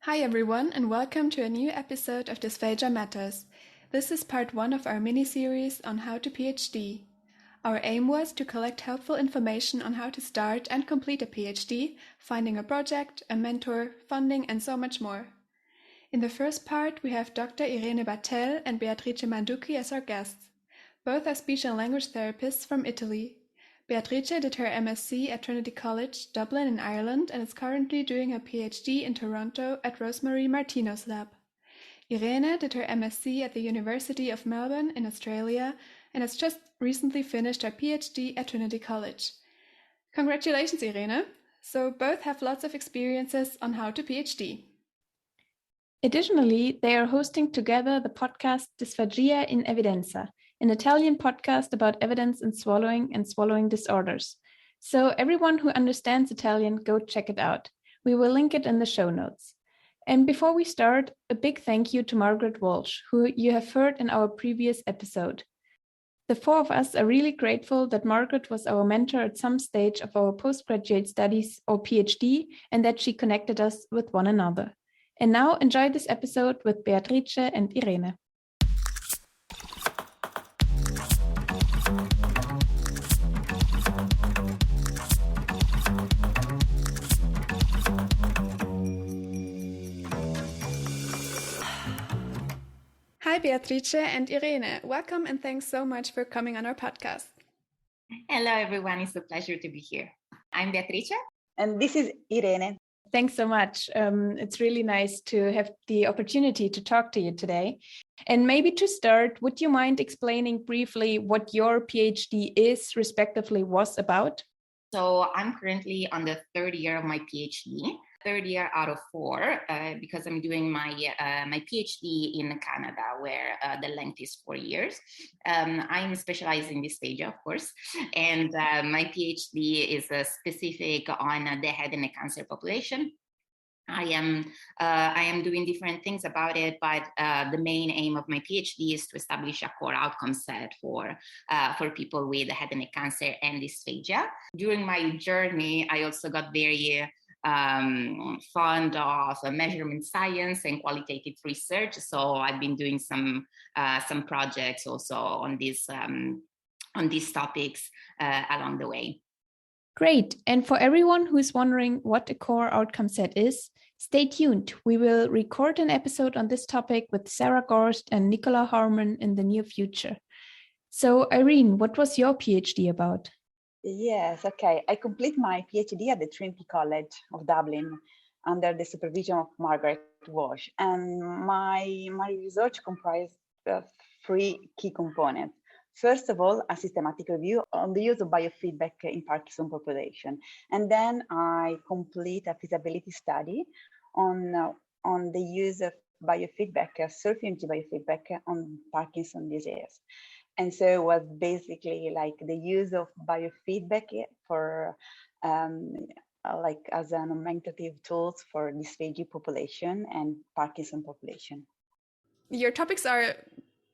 Hi everyone, and welcome to a new episode of Dysphagia Matters. This is part 1 of our mini-series on how to PhD. Our aim was to collect helpful information on how to start and complete a PhD, finding a project, a mentor, funding, and so much more. In the first part, we have Dr. Irene Battel and Beatrice Manduchi as our guests. Both are speech and language therapists from Italy. Beatrice did her MSc at Trinity College Dublin in Ireland and is currently doing her PhD in Toronto at Rosemary Martino's lab. Irene did her MSc at the University of Melbourne in Australia and has just recently finished her PhD at Trinity College. Congratulations, Irene! So both have lots of experiences on how to PhD. Additionally, they are hosting together the podcast Dysphagia in Evidenza, an Italian podcast about evidence in swallowing and swallowing disorders. So everyone who understands Italian, go check it out. We will link it in the show notes. And before we start, a big thank you to Margaret Walsh, who you have heard in our previous episode. The four of us are really grateful that Margaret was our mentor at some stage of our postgraduate studies or PhD, and that she connected us with one another. And now enjoy this episode with Beatrice and Irene. Hi Beatrice and Irene, welcome and thanks so much for coming on our podcast. Hello everyone, it's a pleasure to be here. I'm Beatrice. And this is Irene. Thanks so much. It's really nice to have the opportunity to talk to you today. And maybe to start, would you mind explaining briefly what your PhD is, respectively was about? So I'm currently on the third year of my PhD, third year out of 4, because I'm doing my PhD in Canada, where the length is 4 years. I'm specialized in dysphagia, of course, and my PhD is specific on the head and neck cancer population. I am doing different things about it, but the main aim of my PhD is to establish a core outcome set for people with head and neck cancer and dysphagia. During my journey, I also got very fond of measurement science and qualitative research. So I've been doing some projects also on these topics along the way. Great. And for everyone who is wondering what a core outcome set is, stay tuned. We will record an episode on this topic with Sarah Gorst and Nicola Harmon in the near future. So Irene, what was your PhD about? Yes, okay. I complete my PhD at the Trinity College of Dublin under the supervision of Margaret Walsh. And my research comprised 3 key components. First of all, a systematic review on the use of biofeedback in Parkinson population. And then I complete a feasibility study on the use of biofeedback, surf-unity biofeedback on Parkinson disease. And so it was basically like the use of biofeedback for like as an augmentative tools for dysphagia population and Parkinson population. Your topics are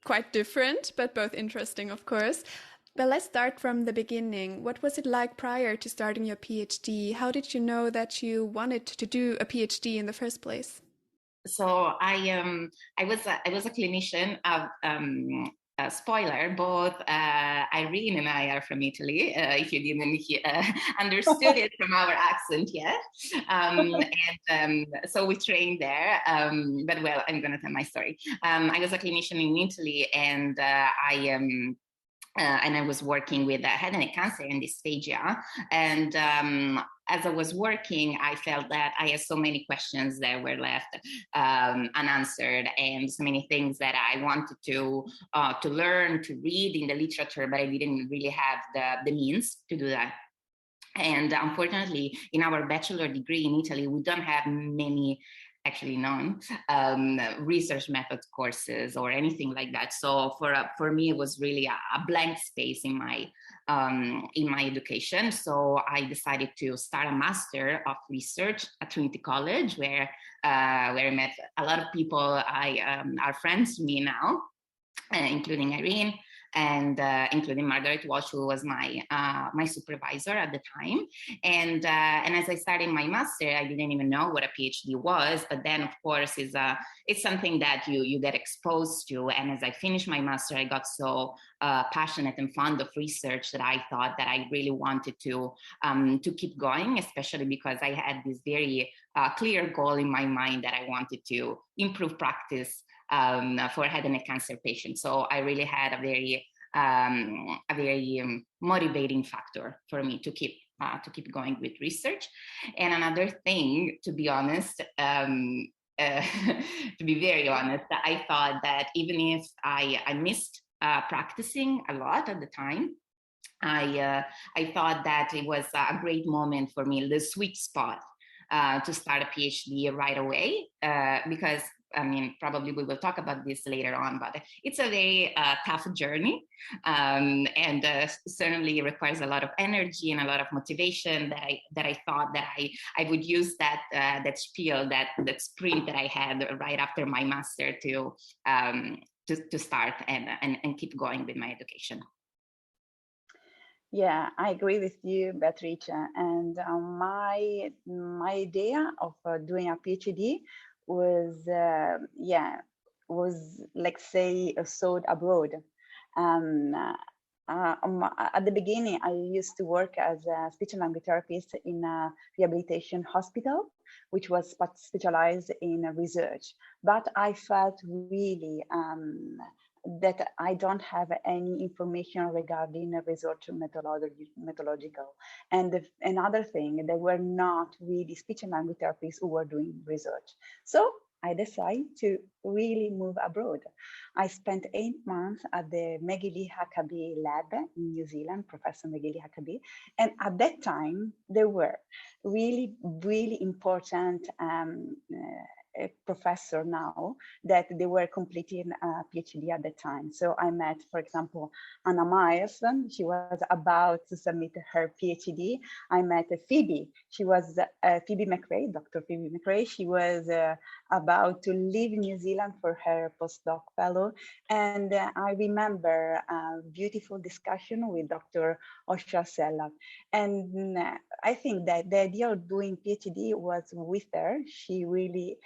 quite different, but both interesting, of course. But let's start from the beginning. What was it like prior to starting your PhD? How did you know that you wanted to do a PhD in the first place? So I was a clinician. Spoiler, both Irene and I are from Italy, if you didn't understood it from our accent yet. So we trained there, but well, I'm going to tell my story. I was a clinician in Italy, and I was working with head and neck cancer and dysphagia. And as I was working, I felt that I had so many questions that were left unanswered, and so many things that I wanted to learn, to read in the literature, but I didn't really have the means to do that. And unfortunately, in our bachelor degree in Italy, we don't have many, actually none, research method courses or anything like that. So for me, it was really a blank space in my education. So I decided to start a master of research at Trinity College, where I met a lot of people are friends to me now, including Irene. and including Margaret Walsh, who was my supervisor at the time. And as I started my master, I didn't even know what a PhD was. But then, of course, it's something that you get exposed to. And as I finished my master, I got so passionate and fond of research that I thought that I really wanted to keep going, especially because I had this very clear goal in my mind that I wanted to improve practice for head and neck cancer patients. So I really had a very motivating factor for me to keep going with research. And another thing, to be honest, to be very honest, I thought that even if I missed practicing a lot at the time, I thought that it was a great moment for me, the sweet spot to start a PhD right away, because I mean, probably we will talk about this later on, but it's a very tough journey, and certainly requires a lot of energy and a lot of motivation. That I thought that I would use that spiel, that sprint that I had right after my master to start and keep going with my education. Yeah, I agree with you, Beatrice. And my idea of doing a PhD was, let's say, sold abroad. At the beginning, I used to work as a speech and language therapist in a rehabilitation hospital, which was specialized in research. But I felt really that I don't have any information regarding research methodological. And another thing, there were not really speech and language therapists who were doing research. So I decided to really move abroad. I spent 8 months at the McGilly Huckabee lab in New Zealand, Professor McGilly Huckabee. And at that time, there were really, really important professor now that they were completing a PhD at the time. So I met, for example, Anna Myerson. She was about to submit her PhD. I met Phoebe. She was Phoebe McRae, Dr. Phoebe McRae. She was about to leave New Zealand for her postdoc fellow. And I remember a beautiful discussion with Dr. Osha Sella. And I think that the idea of doing PhD was with her. She really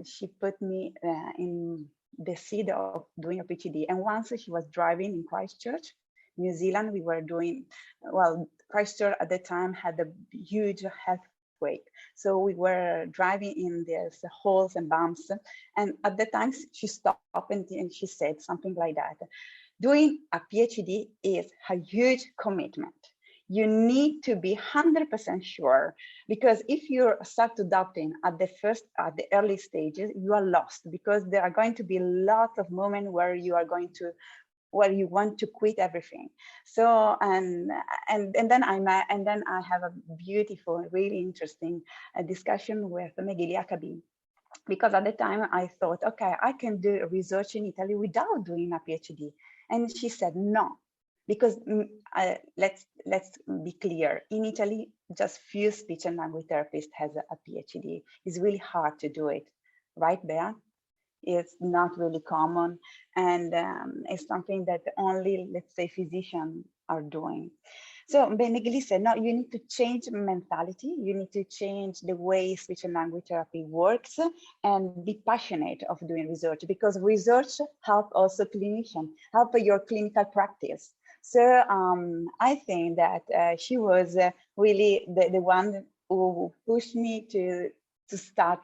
she put me in the seed of doing a PhD. And once she was driving in Christchurch, New Zealand, we were doing, well, Christchurch at the time had a huge earthquake. So we were driving in these holes and bumps. And at the time she stopped and she said something like that. Doing a PhD is a huge commitment. You need to be 100% sure, because if you start doubting at the early stages, you are lost, because there are going to be lots of moments where you want to quit everything. So and then I have a beautiful, really interesting discussion with McGilly Huckabee, because at the time I thought, okay, I can do research in Italy without doing a PhD, and she said no. Because let's be clear, in Italy, just few speech and language therapists has a PhD. It's really hard to do it, right, Bea? It's not really common, and it's something that only, let's say, physicians are doing. So McGilly said, no, you need to change mentality. You need to change the way speech and language therapy works and be passionate of doing research, because research helps also clinicians, help your clinical practice. So I think that she was really the one who pushed me to start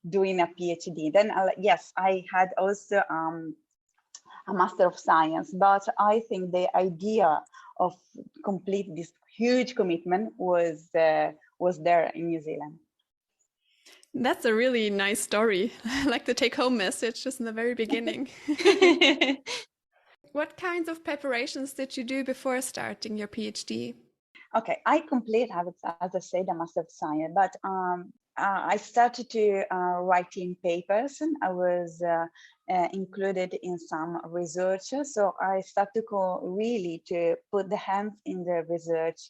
doing a PhD. Then, yes, I had also a Master of Science, but I think the idea of complete this huge commitment was there in New Zealand. That's a really nice story. I like the take-home message just in the very beginning. What kinds of preparations did you do before starting your PhD? Okay, I complete, as I said, a Master of Science, but I started to writing papers, and I was included in some research. So I started to really to put the hands in the research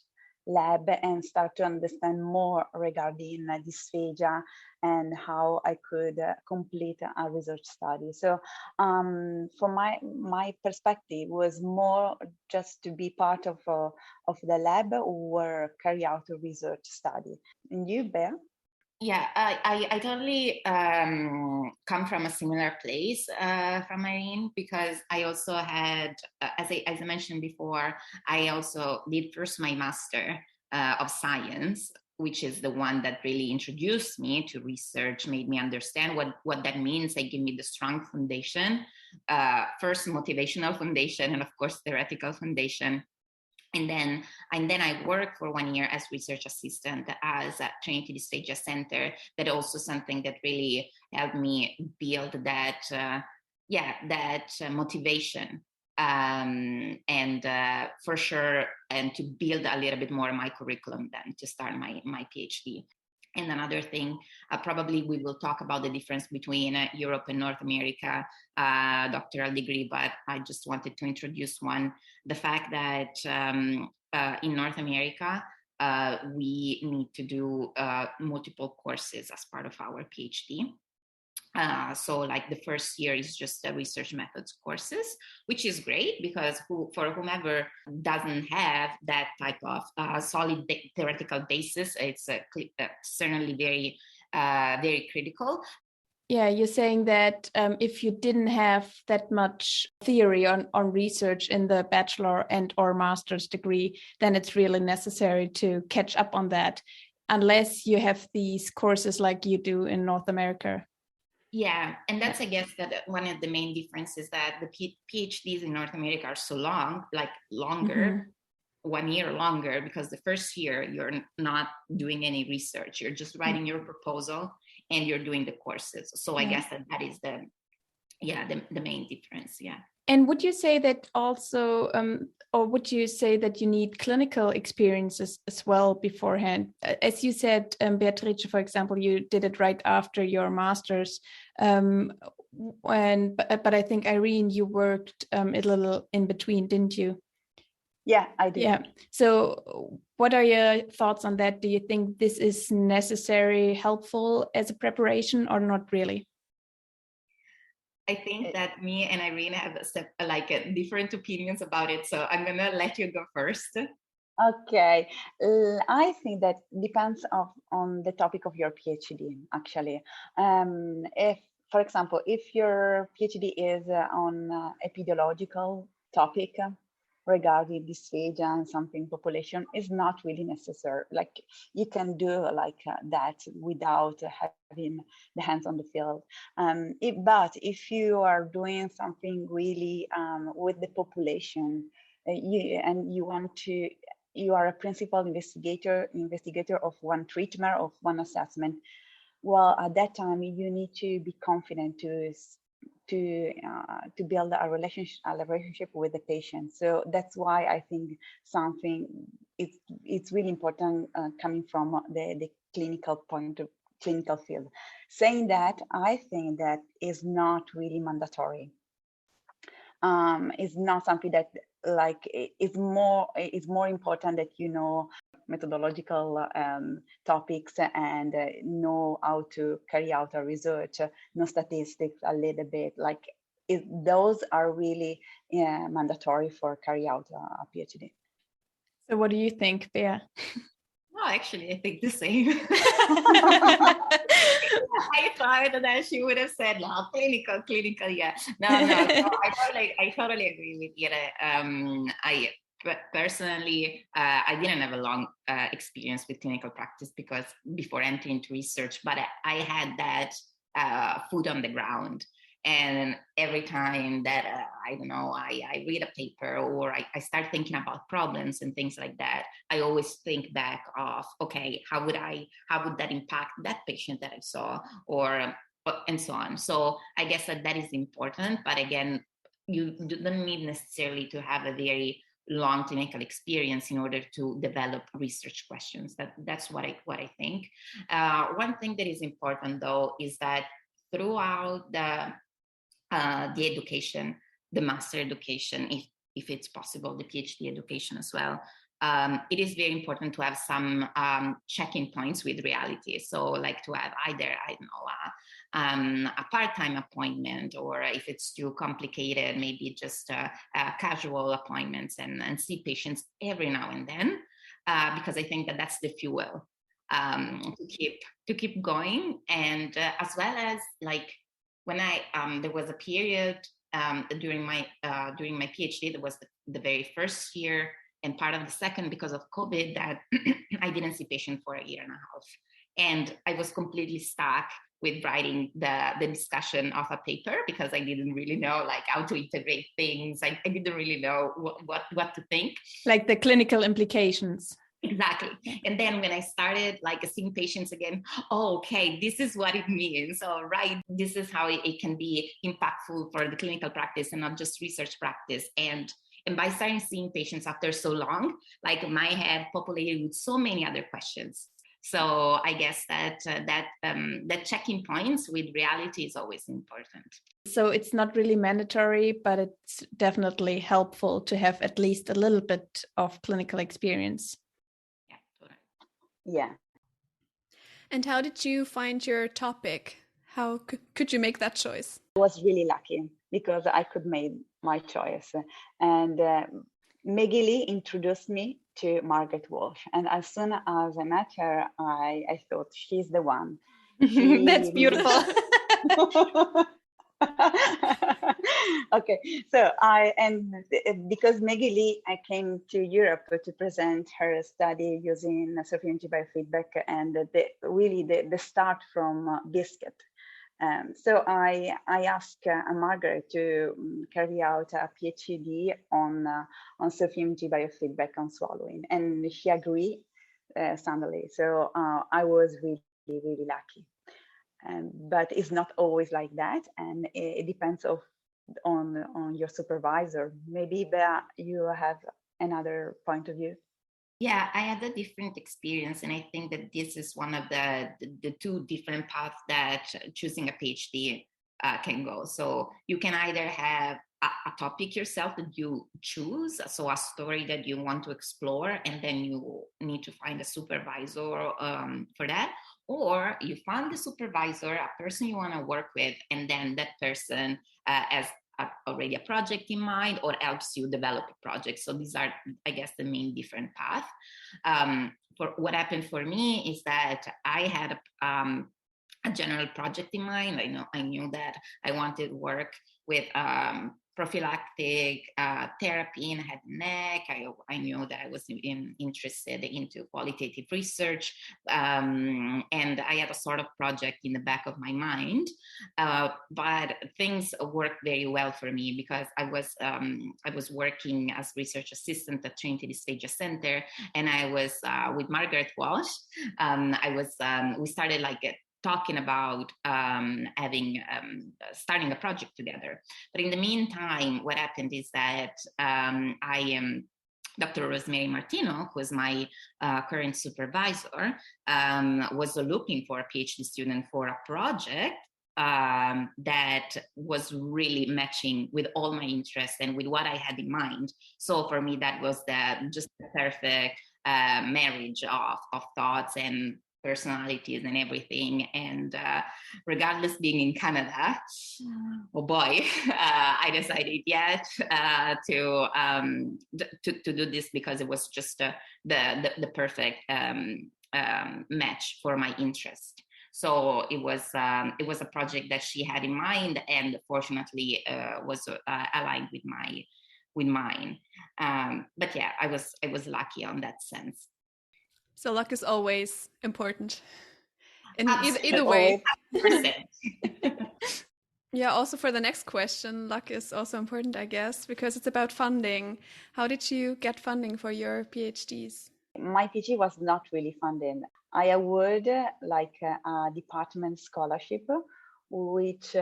lab and start to understand more regarding dysphagia and how I could complete a research study. So from my perspective was more just to be part of the lab or carry out a research study. And you, Bea? Yeah, I totally come from a similar place from Irene, because I also had, as I mentioned before, I also did first my Master of Science, which is the one that really introduced me to research, made me understand what that means. They gave me the strong foundation, first motivational foundation, and of course theoretical foundation. And then I worked for 1 year as research assistant as a Trinity Dysphagia Center. That also something that really helped me build that, motivation. And for sure, and to build a little bit more my curriculum then to start my PhD. And another thing, probably we will talk about the difference between Europe and North America doctoral degree, but I just wanted to introduce one, the fact that in North America, we need to do multiple courses as part of our PhD. So like the first year is just the research methods courses, which is great because for whomever doesn't have that type of solid theoretical basis, it's certainly very, very critical. Yeah, you're saying that if you didn't have that much theory on research in the bachelor and or master's degree, then it's really necessary to catch up on that, unless you have these courses like you do in North America. Yeah, and that's, I guess, that one of the main differences that the PhDs in North America are so long, like longer, 1 year longer, because the first year you're not doing any research. You're just writing your proposal and you're doing the courses. So I guess that is the main difference. Yeah. And would you say that also, or would you say that you need clinical experiences as well beforehand? As you said, Beatrice, for example, you did it right after your master's. But I think, Irene, you worked a little in between, didn't you? Yeah, I did. Yeah. So what are your thoughts on that? Do you think this is necessary, helpful as a preparation, or not really? I think that me and Irene have different opinions about it. So I'm going to let you go first. Okay. I think that depends on the topic of your PhD, actually. If, for example, if your PhD is on epidemiological topic regarding dysphagia and something population, is not really necessary. Like you can do that without having the hands on the field. But if you are doing something really with the population, you are a principal investigator of one treatment, of one assessment, well, at that time you need to be confident to build a relationship with the patient. So that's why I think it's really important coming from the clinical field. Saying that, I think that is not really mandatory. It's not something that it's more important that you know methodological topics and know how to carry out a research, know statistics a little bit. Those are really mandatory for carry out a PhD. So what do you think, Bea? No, actually, I think the same. I thought that she would have said, no, clinical, yeah. No. So I totally agree with you. Personally, I didn't have a long experience with clinical practice because before entering into research, but I had that foot on the ground. And every time that, I read a paper or I start thinking about problems and things like that, I always think back of, okay, how would that impact that patient that I saw, or and so on. So I guess that is important. But again, you don't need necessarily to have a very long clinical experience in order to develop research questions. That's what I think. One thing that is important, though, is that throughout the education, the master education, if it's possible, the PhD education as well, it is very important to have some check-in points with reality. So like to have either, I don't know, a part-time appointment, or if it's too complicated, maybe just casual appointments and see patients every now and then, because I think that that's the fuel to keep going. And as well as like when there was a period during my PhD, that was the very first year and part of the second because of COVID, that I didn't see patients for a year and a half. And I was completely stuck with writing the discussion of a paper because I didn't really know like how to integrate things. I didn't really know what to think. Like the clinical implications. Exactly. And then when I started like seeing patients again, okay, this is what it means. All right, this is how it can be impactful for the clinical practice and not just research practice. And by starting seeing patients after so long, like my head populated with so many other questions. So I guess that checking points with reality is always important. So it's not really mandatory, but it's definitely helpful to have at least a little bit of clinical experience. Yeah, totally. Yeah. And how did you find your topic? How could you make that choice? I was really lucky because I could make my choice. And Maggie Lee introduced me to Margaret Walsh. And as soon as I met her, I thought she's the one. That's beautiful. Okay, so because Maggie Lee, I came to Europe to present her study using self-image biofeedback, and the start from BISCUIT. So I asked Margaret to carry out a PhD on self-image biofeedback on swallowing, and she agreed suddenly. So I was really, really lucky. But it's not always like that, and it depends on your supervisor. Maybe you have another point of view. Yeah, I had a different experience, and I think that this is one of the two different paths that choosing a PhD can go. So you can either have a topic yourself that you choose, so a story that you want to explore, and then you need to find a supervisor for that. Or you find the supervisor, a person you want to work with, and then that person has already a project in mind or helps you develop a project. So these are, I guess, the main different path. For what happened for me is that I had a general project in mind. I knew that I wanted to work with prophylactic therapy in head and neck. I knew that I was interested into qualitative research, and I had a sort of project in the back of my mind. But things worked very well for me because I was working as research assistant at Trinity Dysphagia Center, and I was with Margaret Walsh. We started talking about starting a project together. But in the meantime, what happened is that Dr. Rosemary Martino, who is my current supervisor, was looking for a PhD student for a project that was really matching with all my interests and with what I had in mind. So for me, that was just the perfect marriage of thoughts and personalities and everything. And regardless being in Canada, oh boy, I decided to do this because it was just the perfect match for my interest. So it was a project that she had in mind, and fortunately was aligned with mine. But yeah, I was lucky on that sense. So luck is always important in either way. Yeah, also for the next question, luck is also important, I guess, because it's about funding. How did you get funding for your PhDs? My PhD was not really funded. I awarded a department scholarship, which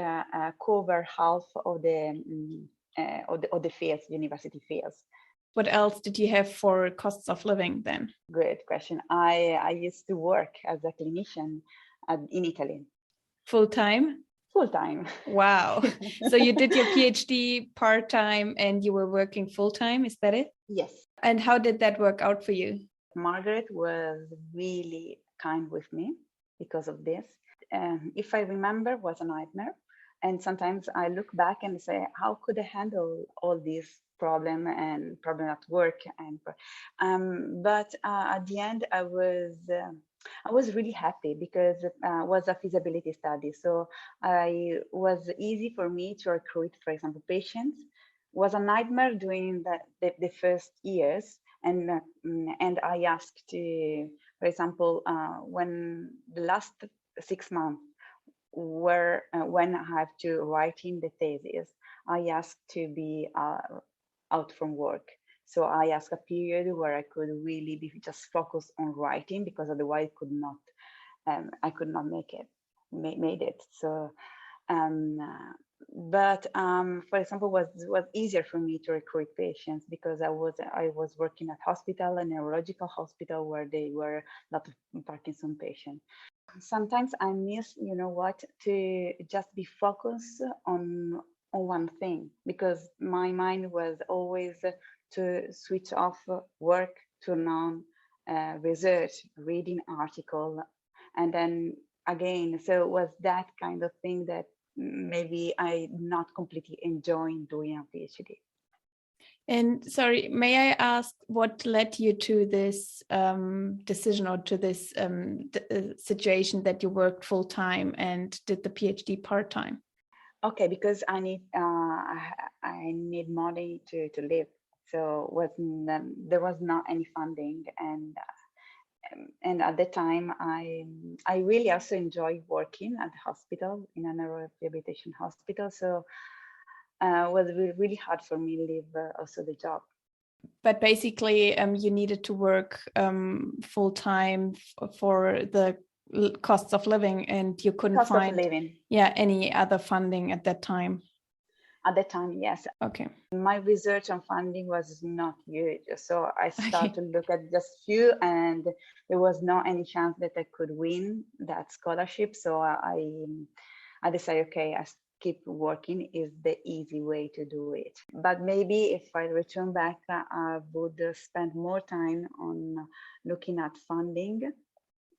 cover half of the fees, university fees. What else did you have for costs of living then? Great question. I used to work as a clinician in Italy. Full-time? Full-time. Wow. So you did your PhD part-time and you were working full-time, is that it? Yes. And how did that work out for you? Margaret was really kind with me because of this. If I remember, it was a nightmare. And sometimes I look back and say, how could I handle all these problem at work? But at the end, I was really happy because it was a feasibility study. So it was easy for me to recruit, for example, patients. It was a nightmare during the first years. And I asked, for example, when the last 6 months, where when I have to write in the thesis, I asked to be out from work. So I asked a period where I could really be just focused on writing, because otherwise I could not made it. So, for example, was easier for me to recruit patients because I was working at hospital, a neurological hospital, where they were a lot of Parkinson patients. Sometimes I miss, to just be focused on one thing, because my mind was always to switch off work, turn on research, reading article, and then again. So it was that kind of thing that maybe I not completely enjoying doing a PhD. And sorry, may I ask what led you to this decision, or to this situation that you worked full time and did the PhD part time? Okay, because I need money to live. So there was not any funding, and at the time I really also enjoy working at the hospital, in a neurorehabilitation hospital. So it was really hard for me to leave also the job. But basically, you needed to work full time for the costs of living, and you couldn't find any other funding at that time. At that time, yes. Okay. My research on funding was not huge, so I started to look at just few, and there was not any chance that I could win that scholarship. So I decided, okay, I keep working is the easy way to do it. But maybe if I return back, I would spend more time on looking at funding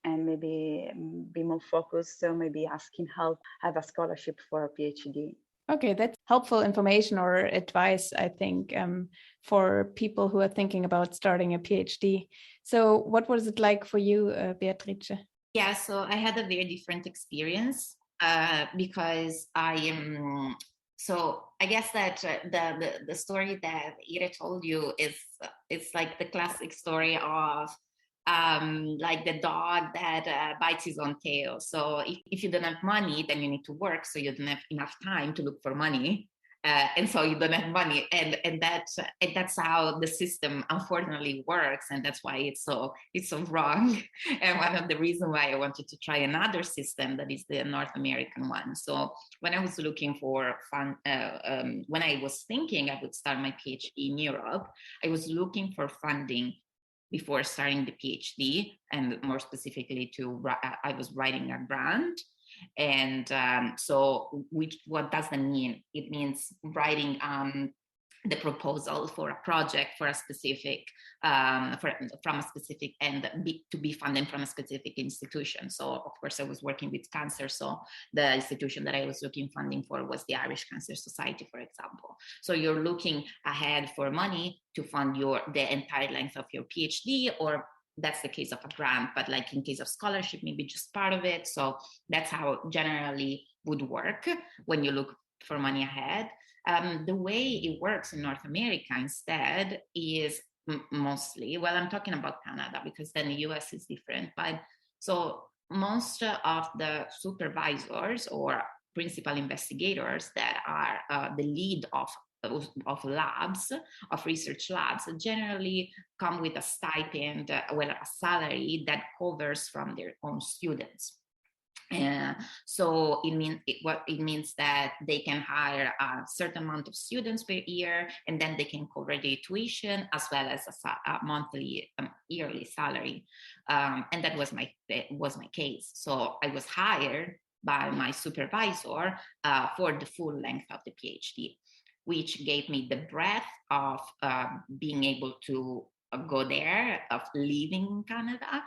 and maybe be more focused. So maybe asking help, have a scholarship for a PhD. Okay, that's helpful information or advice, I think, for people who are thinking about starting a PhD. So what was it like for you, Beatrice? Yeah, so I had a very different experience because I am... So I guess that the story that Ira told you is it's like the classic story of like the dog that bites his own tail. So if you don't have money, then you need to work, so you don't have enough time to look for money, and so you don't have money, and that's how the system unfortunately works, and that's why it's so wrong. And one of the reasons why I wanted to try another system, that is the North American one. So when I was looking for when I was thinking I would start my PhD in Europe, I was looking for funding before starting the PhD, and more specifically I was writing a grant. And so what does that mean? It means writing the proposal for a project for a specific from a specific, and to be funded from a specific institution. So of course I was working with cancer, so the institution that I was looking funding for was the Irish Cancer Society, for example. So you're looking ahead for money to fund the entire length of your PhD, or that's the case of a grant, but like in case of scholarship, maybe just part of it. So that's how it generally would work when you look for money ahead. The way it works in North America instead is mostly, well, I'm talking about Canada because then the US is different, but so most of the supervisors or principal investigators that are the lead of labs, of research labs, generally come with a stipend, a salary that covers from their own students. So what it means that they can hire a certain amount of students per year, and then they can cover the tuition as well as a monthly, yearly salary. And that was my case. So I was hired by my supervisor for the full length of the PhD, which gave me the breadth of being able to go there, of living in Canada,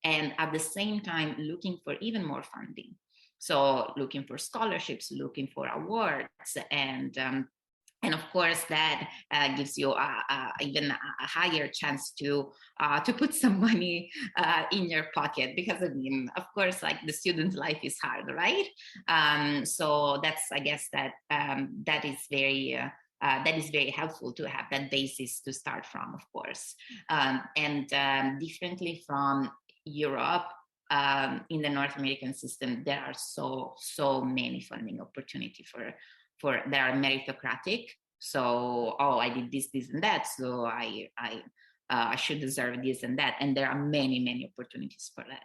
and at the same time looking for even more funding. So looking for scholarships, looking for awards, and of course that gives you even a higher chance to put some money in your pocket, because I mean, of course, like the student life is hard, right? So that's, I guess that is very helpful to have that basis to start from, of course. And differently from Europe, in the North American system, there are so many funding opportunity for that are meritocratic. So, I did this, and that, so I should deserve this and that. And there are many opportunities for that.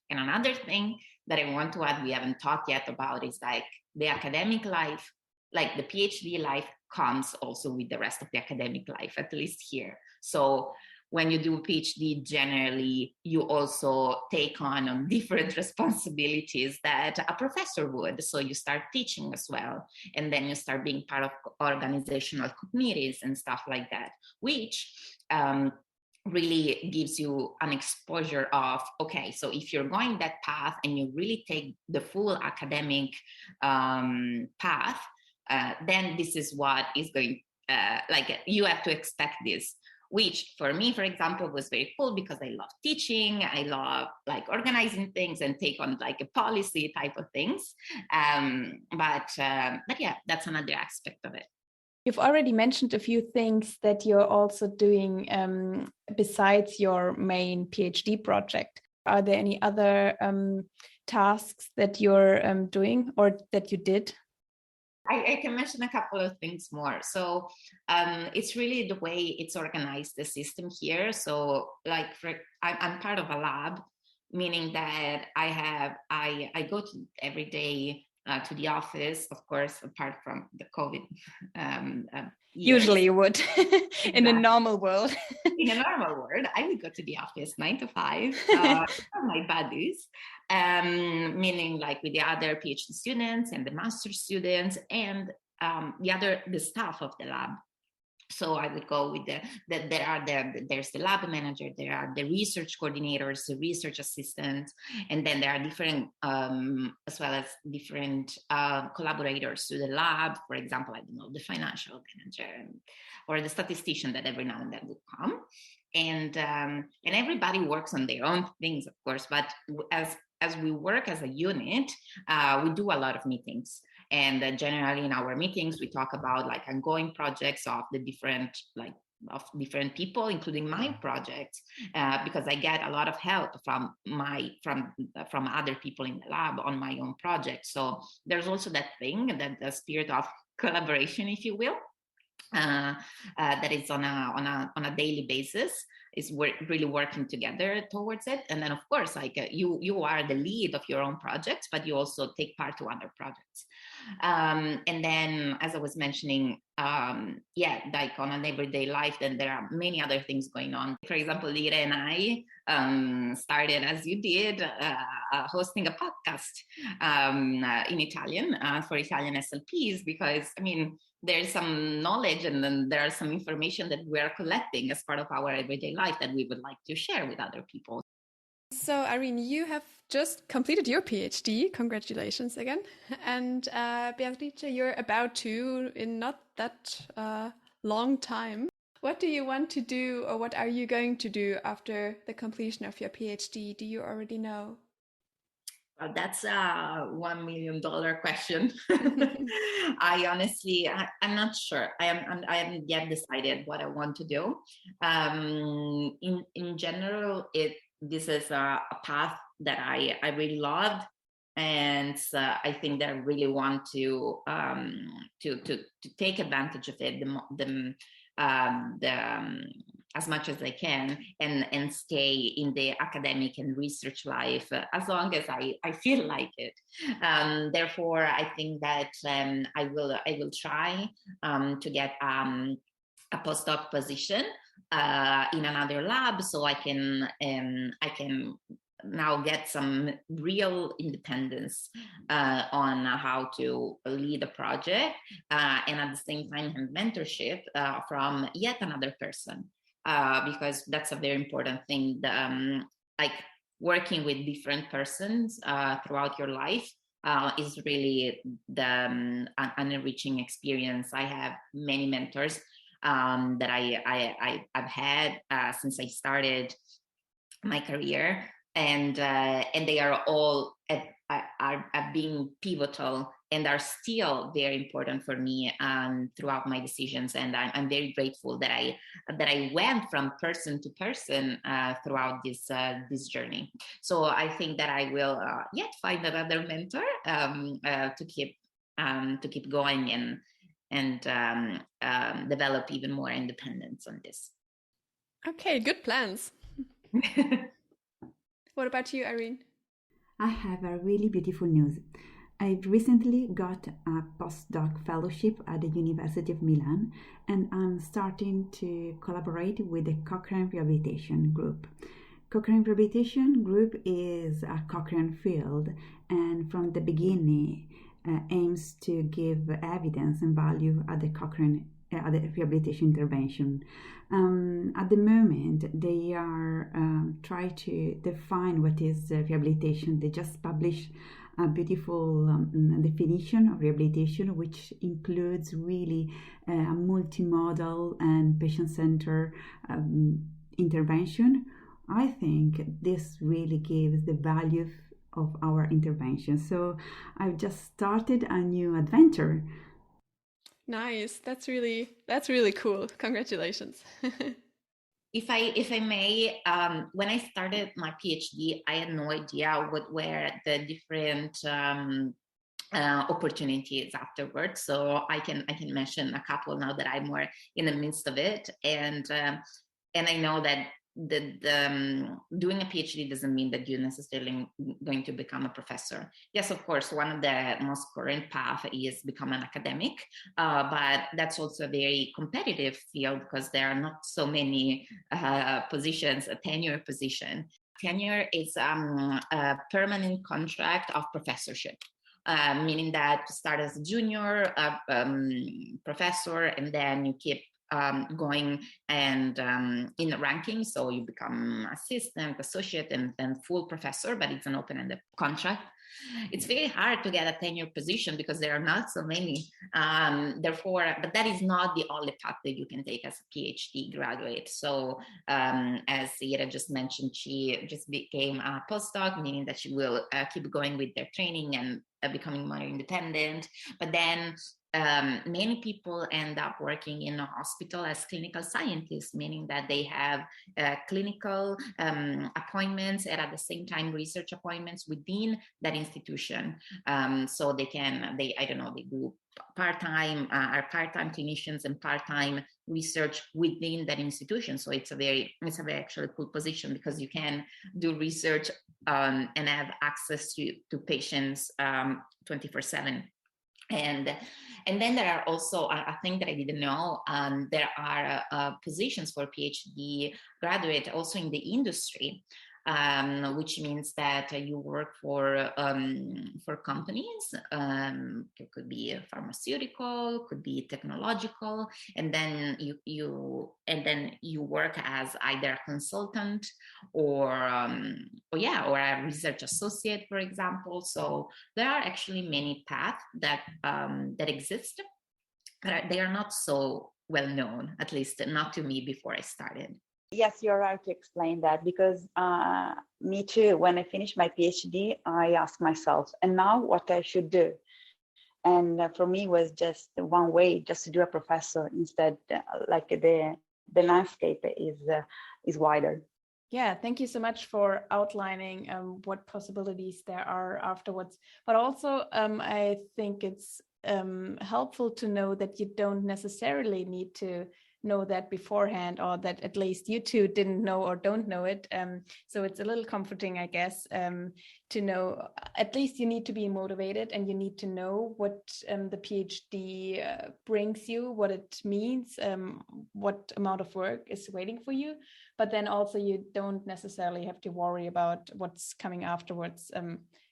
And another thing that I want to add, we haven't talked yet about, is like the academic life, like the PhD life comes also with the rest of the academic life, at least here. So when you do a PhD, generally, you also take on different responsibilities that a professor would. So you start teaching as well. And then you start being part of organizational committees and stuff like that, which really gives you an exposure of, okay, so if you're going that path and you really take the full academic path, then this is what is going, like you have to expect this. Which for me, for example, was very cool, because I love teaching. I love like organizing things and take on like a policy type of things. But yeah, that's another aspect of it. You've already mentioned a few things that you're also doing besides your main PhD project. Are there any other tasks that you're doing or that you did? I can mention a couple of things more. So it's really the way it's organized, the system here. So like I'm part of a lab, meaning that I go to every day to the office, of course, apart from the COVID. Usually you would in a normal world. In a normal world, I would go to the office 9 to 5, my buddies, meaning like with the other PhD students and the master students and the staff of the lab. So I would go with there's the lab manager, there are the research coordinators, the research assistants, and then there are different, as well as different collaborators to the lab. For example, I don't know, the financial manager or the statistician that every now and then would come. And everybody works on their own things, of course, but as we work as a unit, we do a lot of meetings. And generally in our meetings, we talk about like ongoing projects of the different people, including my projects, because I get a lot of help from other people in the lab on my own project. So there's also that thing, that the spirit of collaboration, if you will, that is on a daily basis. Is really working together towards it. And then of course, like you are the lead of your own projects, but you also take part to other projects. And then, as I was mentioning, like on an everyday life, then there are many other things going on. For example, Lira and I started, as you did, hosting a podcast in Italian for Italian SLPs, because I mean, there's some knowledge and then there are some information that we are collecting as part of our everyday life that we would like to share with other people. So, Irene, you have just completed your PhD. Congratulations again. And Beatrice, you're about to in not that long time. What do you want to do, or what are you going to do after the completion of your PhD? Do you already know? Well, that's a $1 million question. I honestly, I'm not sure. I haven't yet decided what I want to do. In general, this is a path that I really loved, and I think that I really want to take advantage of it as much as I can, and stay in the academic and research life as long as I feel like it. Therefore, I think that I will try to get a postdoc position in another lab, so I can now get some real independence on how to lead a project, and at the same time have mentorship from yet another person. because that's a very important thing. Like working with different persons throughout your life is really an enriching experience. I have many mentors that I've had since I started my career, and they are all are being pivotal and are still very important for me throughout my decisions. And I'm very grateful that I went from person to person throughout this journey. So I think that I will yet find another mentor to keep going and develop even more independence on this. Okay, good plans. What about you, Irene? I have a really beautiful news. I've recently got a postdoc fellowship at the University of Milan, and I'm starting to collaborate with the Cochrane Rehabilitation Group. Cochrane Rehabilitation Group is a Cochrane field, and from the beginning aims to give evidence and value at the Cochrane at the rehabilitation intervention. At the moment, they are trying to define what is rehabilitation. They just published a beautiful definition of rehabilitation, which includes really a multimodal and patient-centered intervention. I think this really gives the value of our intervention. So I've just started a new adventure. Nice. That's really cool. Congratulations. If I may, when I started my PhD, I had no idea what were the different opportunities afterwards. So I can mention a couple now that I'm more in the midst of it, and I know that doing a PhD doesn't mean that you're necessarily going to become a professor. Yes, of course, one of the most current paths is become an academic, but that's also a very competitive field because there are not so many positions, a tenure position. Tenure is a permanent contract of professorship. Meaning that you start as a junior professor, and then you keep going and in the ranking, so you become assistant, associate, and then full professor, but it's an open-ended contract. It's very hard to get a tenure position because there are not so many. Therefore, but that is not the only path that you can take as a PhD graduate. So as Ira just mentioned, she just became a postdoc, meaning that she will keep going with their training and becoming more independent. But then many people end up working in a hospital as clinical scientists, meaning that they have clinical appointments and at the same time research appointments within that institution. So they do part-time clinicians and part-time research within that institution. So it's a very actually cool position because you can do research and have access to patients 24/7. And then there are also, a thing that I didn't know, there are positions for PhD graduate also in the industry, which means that you work for companies. It could be pharmaceutical, could be technological, and then you work as either a consultant or a research associate, for example. So there are actually many paths that exist, but they are not so well known, at least not to me before I started. Yes, you're right to explain that, because me too, when I finished my PhD, I asked myself, and now what I should do? And for me, was just one way, just to do a professor instead, like the landscape is wider. Yeah, thank you so much for outlining what possibilities there are afterwards. But also, I think it's helpful to know that you don't necessarily need to know that beforehand, or that at least you two didn't know or don't know it. So it's a little comforting, I guess, to know at least you need to be motivated and you need to know what the PhD brings you, what it means, what amount of work is waiting for you. But then also you don't necessarily have to worry about what's coming afterwards.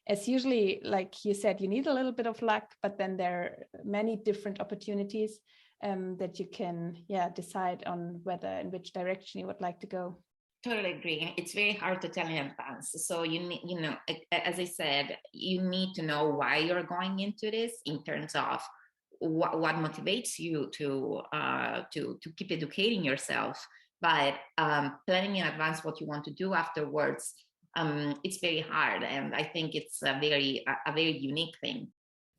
As usually, like you said, you need a little bit of luck, but then there are many different opportunities that you can decide on whether in which direction you would like to go. Totally agree. It's very hard to tell in advance. So you need, as I said, you need to know why you're going into this in terms of what motivates you to keep educating yourself. But planning in advance what you want to do afterwards, it's very hard, and I think it's a very unique thing.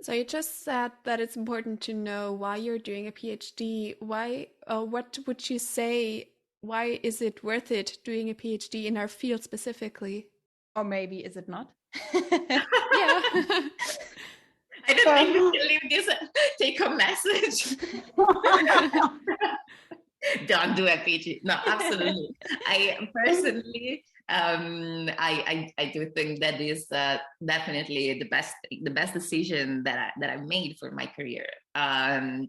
So you just said that it's important to know why you're doing a PhD. Why? What would you say? Why is it worth it doing a PhD in our field specifically? Or maybe is it not? Yeah. I don't think we can leave this take-home message. Don't do a PhD. No, absolutely. I personally, I do think that is definitely the best decision that I've made for my career. I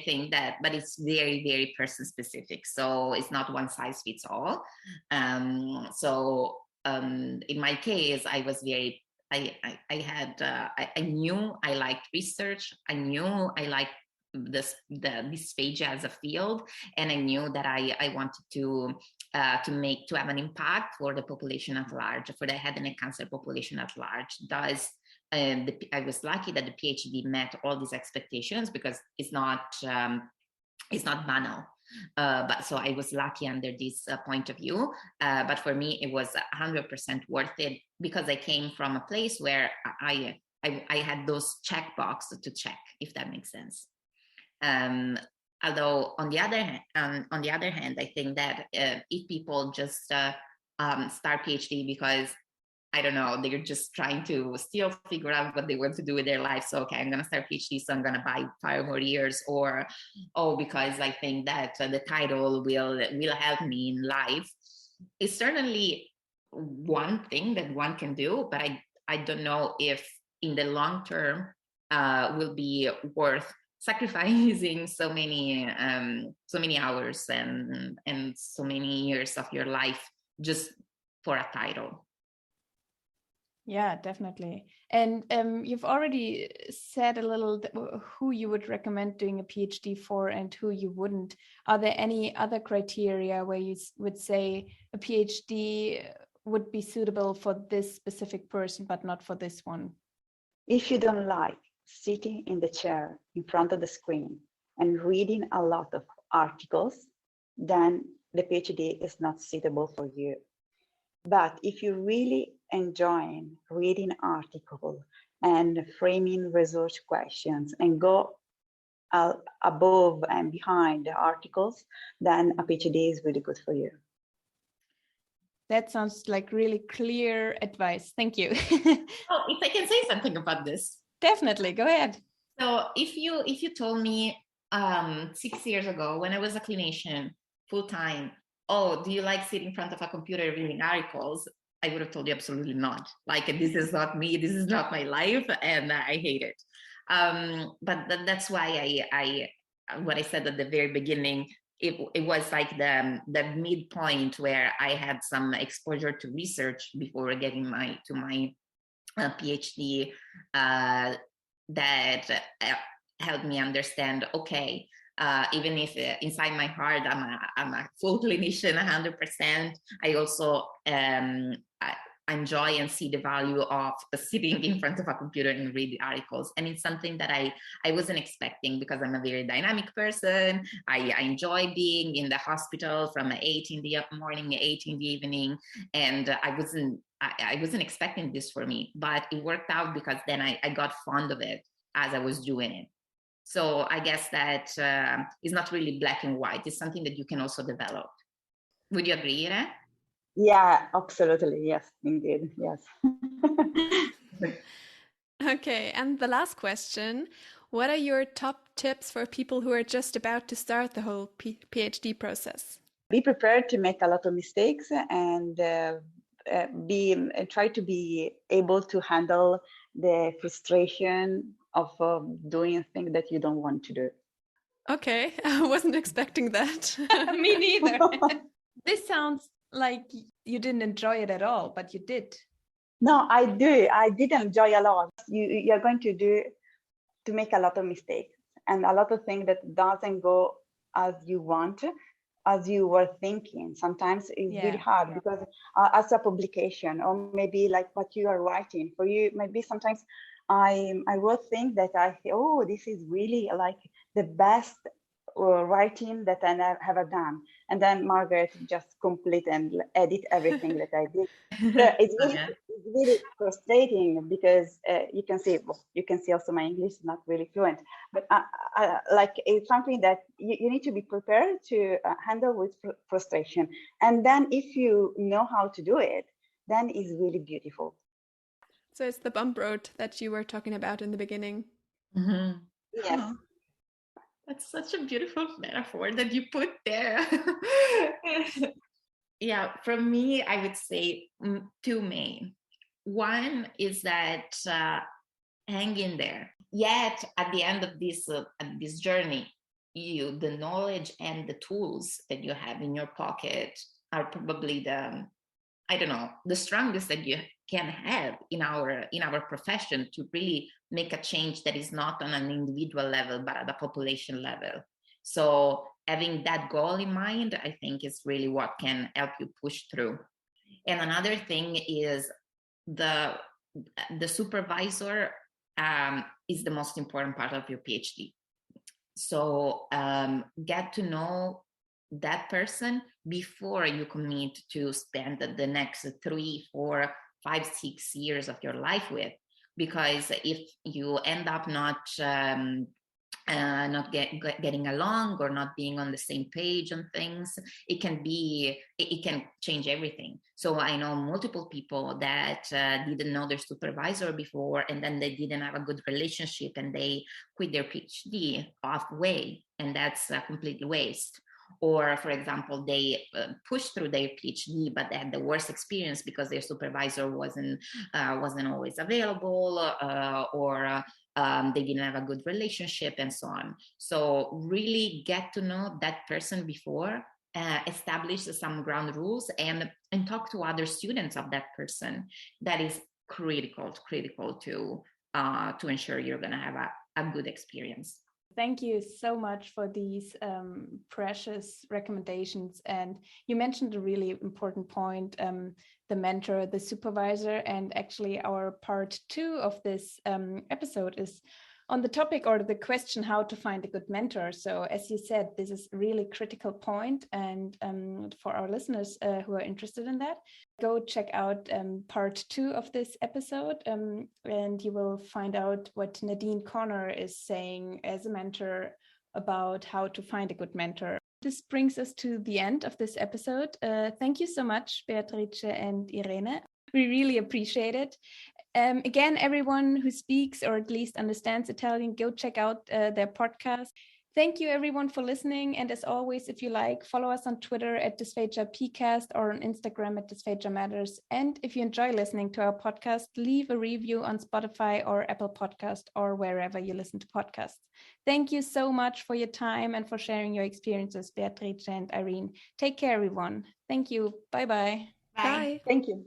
think that, but it's very, very person specific. So it's not one size fits all. In my case, I was very. I knew I liked research. I knew I liked the dysphagia as a field, and I knew that I wanted to have an impact for the population at large, for the head and neck cancer population at large. Thus, I was lucky that the PhD met all these expectations, because it's not banal. But so I was lucky under this point of view. But for me, it was 100% worth it, because I came from a place where I had those check boxes to check, if that makes sense. Although on the other hand, I think that if people just start PhD because, I don't know, they're just trying to still figure out what they want to do with their life. So, okay, I'm going to start PhD, so I'm going to buy 5 more years, or, because I think that the title will help me in life. It's certainly one thing that one can do, but I don't know if in the long term will be worth sacrificing so many hours and so many years of your life just for a title. Yeah, definitely. And you've already said a little who you would recommend doing a PhD for and who you wouldn't. Are there any other criteria where you would say a PhD would be suitable for this specific person, but not for this one? If you don't like sitting in the chair in front of the screen and reading a lot of articles, then the PhD is not suitable for you. But if you really enjoy reading articles and framing research questions and go above and behind the articles, then a PhD is really good for you. That sounds like really clear advice. Thank you. Oh, if I can say something about this. Definitely, go ahead. So if you told me 6 years ago, when I was a clinician full-time, do you like sitting in front of a computer reading articles? I would have told you absolutely not. Like, this is not me, this is not my life, and I hate it. But that's why what I said at the very beginning, it was like the midpoint where I had some exposure to research before getting my PhD, that helped me understand, okay, even if inside my heart I'm a full clinician 100%, I also I enjoy and see the value of sitting in front of a computer and read articles. And it's something that I wasn't expecting, because I'm a very dynamic person. I enjoy being in the hospital from 8 in the morning, 8 in the evening, and I wasn't expecting this for me, but it worked out, because then I got fond of it as I was doing it. So I guess that is not really black and white. It's something that you can also develop. Would you agree, Irene? Yeah, absolutely. Yes, indeed. Yes. Okay, and the last question. What are your top tips for people who are just about to start the whole PhD process? Be prepared to make a lot of mistakes, and try to be able to handle the frustration of doing things that you don't want to do. Okay, I wasn't expecting that. Me neither. This sounds like you didn't enjoy it at all, but you did. No, I do. I did enjoy a lot. You're going to make a lot of mistakes, and a lot of things that doesn't go as you want, as you were thinking. Sometimes it's really hard because as a publication, or maybe like what you are writing for you, maybe sometimes I will think that this is really like the best writing that I have ever done, and then Margaret just complete and edit everything that I did. So it's really frustrating because you can see also my English is not really fluent, but like it's something that you need to be prepared to handle with frustration, and then if you know how to do it, then it's really beautiful. So it's the bump road that you were talking about in the beginning. Mm-hmm. Yes. Oh, that's such a beautiful metaphor that you put there. Yeah, for me, I would say two main. One is that hang in there. Yet at the end of this journey, the knowledge and the tools that you have in your pocket are probably the strongest that you can have in our profession to really make a change that is not on an individual level but at a population level. So having that goal in mind, I think, is really what can help you push through. And another thing is the supervisor is the most important part of your PhD. So get to know that person before you commit to spend the next 3, 4, 5, 6 years of your life with, because if you end up not getting along or not being on the same page on things, it can change everything. So I know multiple people that didn't know their supervisor before, and then they didn't have a good relationship and they quit their PhD halfway, and that's a complete waste. Or, for example, they pushed through their PhD, but they had the worst experience because their supervisor wasn't always available, or they didn't have a good relationship, and so on. So really get to know that person before, establish some ground rules, and talk to other students of that person. That is critical to ensure you're going to have a good experience. Thank you so much for these precious recommendations. And you mentioned a really important point, the mentor, the supervisor, and actually our part 2 of this episode is on the topic or the question how to find a good mentor. So as you said, this is a really critical point. And for our listeners who are interested in that, go check out part 2 of this episode, and you will find out what Nadine Connor is saying as a mentor about how to find a good mentor. This brings us to the end of this episode. Thank you so much, Beatrice and Irene. We really appreciate it. Again, everyone who speaks or at least understands Italian, go check out their podcast. Thank you, everyone, for listening. And as always, if you like, follow us on Twitter at dysphagia_pcast or on Instagram at dysphagia_matters. And if you enjoy listening to our podcast, leave a review on Spotify or Apple Podcast or wherever you listen to podcasts. Thank you so much for your time and for sharing your experiences, Beatrice and Irene. Take care, everyone. Thank you. Bye-bye. Bye. Thank you.